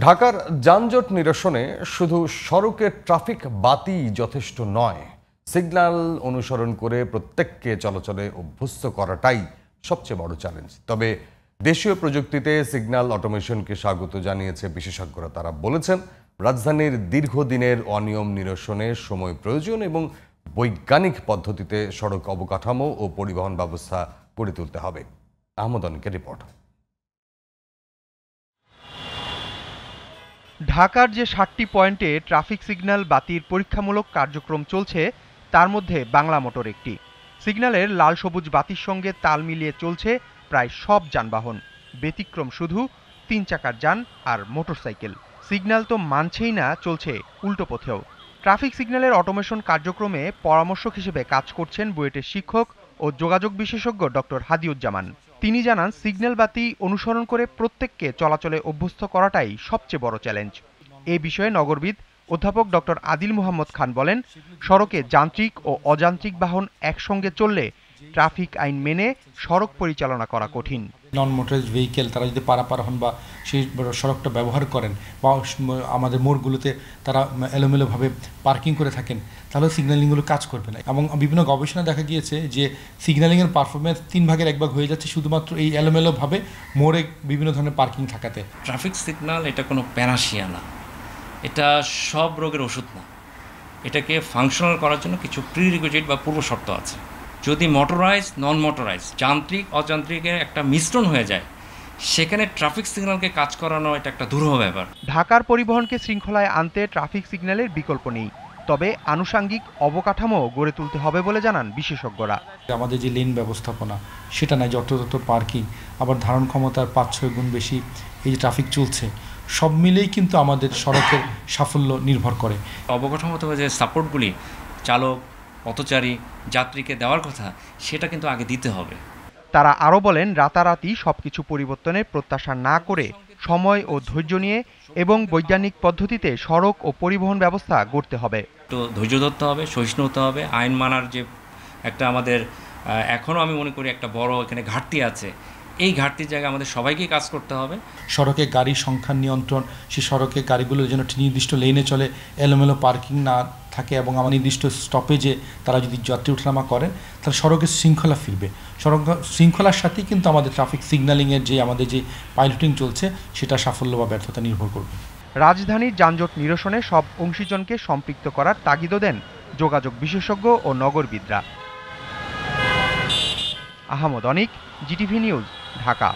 ঢাকার যানজট নিরসনে শুধু সড়কের ট্রাফিক বাতি যথেষ্ট নয়, সিগন্যাল অনুসরণ করে প্রত্যেককে চলাচলে অভ্যস্ত করাটাই সবচেয়ে বড় চ্যালেঞ্জ। তবে দেশীয় প্রযুক্তিতে সিগন্যাল অটোমেশনকে স্বাগত জানিয়েছে বিশেষজ্ঞরা। তারা বলেছেন, রাজধানীর দীর্ঘদিনের অনিয়ম নিরসনে সময় প্রয়োজন এবং বৈজ্ঞানিক পদ্ধতিতে সড়ক অবকাঠামো ও পরিবহন ব্যবস্থা গড়ে তুলতে হবে। আহমদ অনিকের রিপোর্ট। ঢাকার যে ৭টি পয়েন্টে ট্রাফিক সিগন্যাল বাতির পরীক্ষামূলক কার্যক্রম চলছে তার মধ্যে বাংলা মোটর একটি। সিগন্যালের লাল সবুজ বাতির সঙ্গে তাল মিলিয়ে চলছে প্রায় সব যানবাহন, ব্যতিক্রম শুধু ৩ চাকার যান আর মোটরসাইকেল। সিগন্যাল তো মানছেই না, চলছে উল্টো পথেও। ট্রাফিক সিগন্যালের অটোমেশন কার্যক্রমে পরামর্শক হিসেবে কাজ করছেন বুয়েটের শিক্ষক ও যোগাযোগ বিশেষজ্ঞ ডক্টর হাদিউজ্জামান। তিনি জানান, সিগন্যাল বাতি অনুসরণ করে প্রত্যেককে চলাচলে অভ্যস্ত করাটাই সবচেয়ে বড় চ্যালেঞ্জ। এ বিষয়ে নগরবিদ অধ্যাপক ডক্টর আদিল মোহাম্মদ খান বলেন, সড়কে যান্ত্রিক ও অযান্ত্রিক বাহন একসঙ্গে চললে ট্রাফিক আইন মেনে সড়ক পরিচালনা করা কঠিন। নন মোটরাইজ ভেহিকেল তারা যদি পারাপার হন বা সেই সড়কটা ব্যবহার করেন বা আমাদের মোড়গুলোতে তারা এলোমেলোভাবে পার্কিং করে থাকেন, তাহলে সিগন্যালিংগুলো কাজ করবে না। এবং বিভিন্ন গবেষণা দেখা গিয়েছে যে সিগন্যালিংয়ের পারফরমেন্স 3 ভাগের 1 ভাগ হয়ে যাচ্ছে শুধুমাত্র এই এলোমেলোভাবে মোড়ে বিভিন্ন ধরনের পার্কিং থাকাতে। ট্রাফিক সিগন্যাল এটা কোনো প্যানাশিয়া না, এটা সব রোগের ওষুধ না। এটাকে ফাংশনাল করার জন্য কিছু প্রিরিকুইজিট বা পূর্ব শর্ত আছে। যদি মোটরাইজ নন মোটরাইজ যান্ত্রিক অযান্ত্রিকের একটা মিশ্রণ হয়ে যায়, সেখানে ট্রাফিক সিগন্যালকে কাজ করানো এটা একটা দুরূহ ব্যাপার। ঢাকার পরিবহনকে শৃঙ্খলায় আনতে ট্রাফিক সিগন্যালের বিকল্প নেই, তবে আনুষাঙ্গিক অবকাঠামো গড়ে তুলতে হবে বলে জানান বিশেষজ্ঞরা। আমাদের যে লেন ব্যবস্থাপনা সেটা নাই, যত্রতত্র পার্কিং, আবার ধারণ ক্ষমতার ৫-৬ গুণ বেশি এই যে ট্রাফিক চলছে, সব মিলেই কিন্তু আমাদের সড়কের সাফল্য নির্ভর করে। অবকাঠামোতে যে সাপোর্টগুলি চালক পথচারী যাত্রীকে দেওয়ার কথা, সেটা কিন্তু আগে দিতে হবে। তারা আরও বলেন, রাতারাতি সবকিছু পরিবর্তনের প্রত্যাশা না করে সময় ও ধৈর্য নিয়ে এবং বৈজ্ঞানিক পদ্ধতিতে সড়ক ও পরিবহন ব্যবস্থা গড়তে হবে। তো ধৈর্য ধরতে হবে, সহিষ্ণু হতে হবে। আইন মানার যে একটা আমাদের এখনও আমি মনে করি একটা বড় এখানে ঘাটতি আছে, এই ঘাটতির জায়গায় আমাদের সবাইকে কাজ করতে হবে। সড়কে গাড়ির সংখ্যা নিয়ন্ত্রণ, সেই সড়কে গাড়িগুলোর জন্য নির্দিষ্ট লেনে চলে, এলোমেলো পার্কিং না থাকে এবং আমার নির্দিষ্ট স্টপেজে তারা যদি যাত্রী ওঠানামা করেন, তাহলে সড়কের শৃঙ্খলা ফিরবে। সড়ক শৃঙ্খলার সাথেই কিন্তু আমাদের ট্রাফিক সিগন্যালিংয়ের যে আমাদের যে পাইলটিং চলছে সেটা সাফল্য বা ব্যর্থতা নির্ভর করবে। রাজধানীর যানজট নিরসনে সব অংশীজনকে সম্পৃক্ত করার তাগিদও দেন যোগাযোগ বিশেষজ্ঞ ও নগরবিদরা। আহমদ অনিক, জিটিভি নিউজ, ঢাকা।